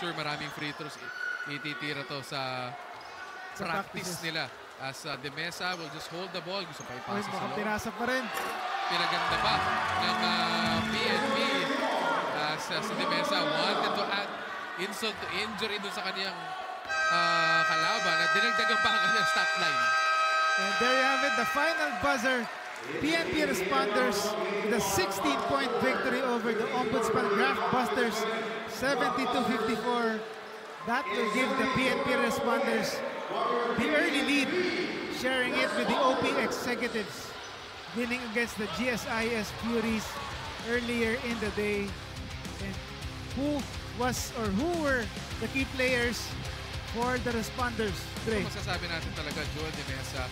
sure maraming free throws ititira to sa practice nila. As De Mesa will just hold the ball. Gusto pa ipasa sa loob. Pinasa pa rin. Pinaganda pa ng PNP. Si De Mesa wanted to add insult to injury dun sa kaniyang kalaban at dinagdagan pa ang kanyang stat line. And there you have it, the final buzzer. PNP Responders with a 16-point victory over the Ombudsman Graft Busters, 72-54. That will give the PNP Responders the early lead, sharing it with the OP Executives, winning against the GSIS Furies earlier in the day. And who were the key players for the Responders? Ito masasabi natin talaga, Joel De Mesa.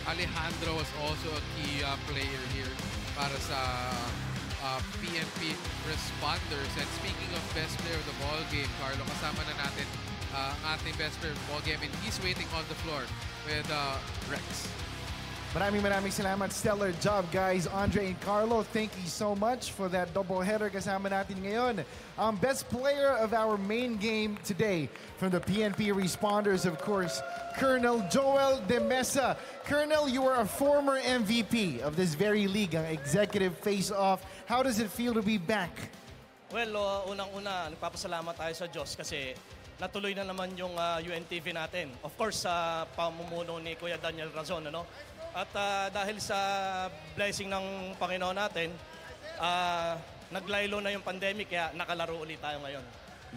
Alejandro was also a key player here para sa PNP Responders. And speaking of best player of the ball game, Carlo, kasama na natin ang ating best player of the ball game, and he's waiting on the floor with Rex. Maraming salamat. Stellar job, guys. Andre and Carlo, thank you so much for that doubleheader. Kasama natin ngayon ang best player of our main game today from the PNP Responders, of course, Colonel Joel De Mesa. Colonel, you are a former MVP of this very league, ang executive face-off. How does it feel to be back? Well, unang-una, nagpapasalamat tayo sa Diyos kasi natuloy na naman yung UNTV natin. Of course, sa pamumuno ni Kuya Daniel Razon, ano? At dahil sa blessing ng Panginoon natin, naglaylo na yung pandemic, kaya nakalaro ulit tayo ngayon.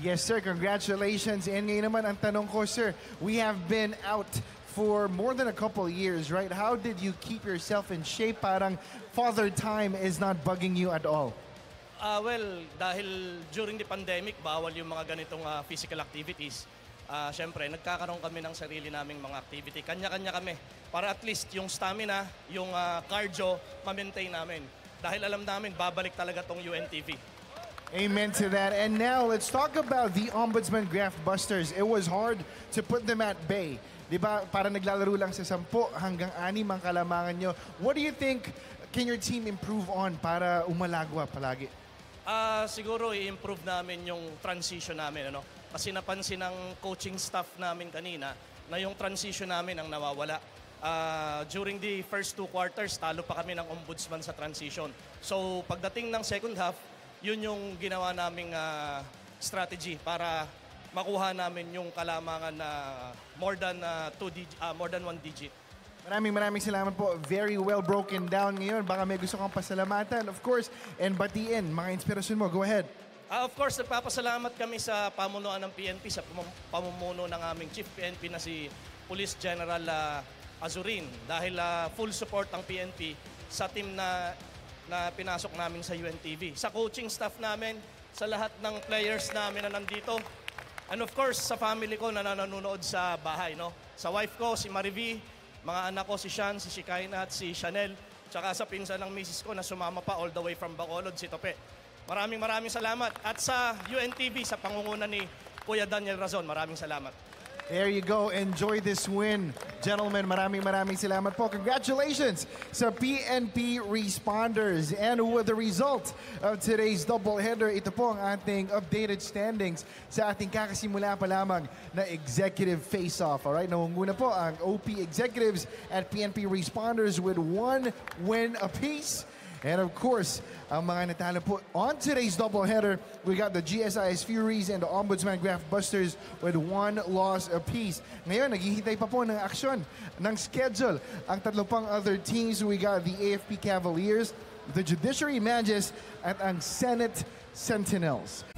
Yes, sir. Congratulations. And ngayon naman, ang tanong ko, sir, we have been out for more than a couple years, right? How did you keep yourself in shape? Parang Father Time is not bugging you at all. Well, dahil during the pandemic, bawal yung mga ganitong physical activities. Siyempre, nagkakaroon kami ng sarili naming mga activity. Kanya-kanya kami. Para at least yung stamina, yung cardio, ma-maintain namin. Dahil alam namin, babalik talaga tong UNTV. Amen to that. And now, let's talk about the Ombudsman Graft Busters. It was hard to put them at bay. Diba? Para naglalaro lang sa 10 hanggang 6 ang kalamangan nyo. What do you think can your team improve on para umalagwa palagi? Siguro i-improve namin yung transition namin, ano? Kasi napansin ng coaching staff namin kanina na yung transition namin ang nawawala. During the first 2 quarters, talo pa kami ng Ombudsman sa transition. So pagdating ng second half, yun yung ginawa naming strategy para makuha namin yung kalamangan na more than 1 digit. Maraming salamat po. Very well broken down ngayon. Baka may gusto kang pasalamatan, of course, and batiin. Mga inspirasyon mo, go ahead. Of course, nagpapasalamat kami sa pamunuan ng PNP, sa pamumuno ng aming Chief PNP na si Police General Azurin. Dahil full support ang PNP sa team na pinasok namin sa UNTV. Sa coaching staff namin, sa lahat ng players namin na nandito. And of course, sa family ko na nanonood sa bahay. No? Sa wife ko, si Mariví, mga anak ko, si Sean, si Shikaina at si Chanel. Tsaka sa pinsan ng misis ko na sumama pa all the way from Bacolod, si Tope. Maraming salamat. At sa UNTV, sa pangunguna ni Kuya Daniel Razon, maraming salamat. There you go. Enjoy this win. Gentlemen, maraming salamat po. Congratulations sa PNP Responders. And with the result of today's doubleheader, ito po ang ating updated standings sa ating kakasimula pa lamang na executive face-off. Alright, nangunguna po ang OP Executives at PNP Responders with 1 win apiece. And of course, ang mga natalo po on today's doubleheader, we got the GSIS Furies and the Ombudsman Graft Busters with 1 loss apiece. Ngayon, naghihintay pa po ng aksyon, ng schedule. Ang 3 pang other teams, we got the AFP Cavaliers, the Judiciary Magus, at ang Senate Sentinels.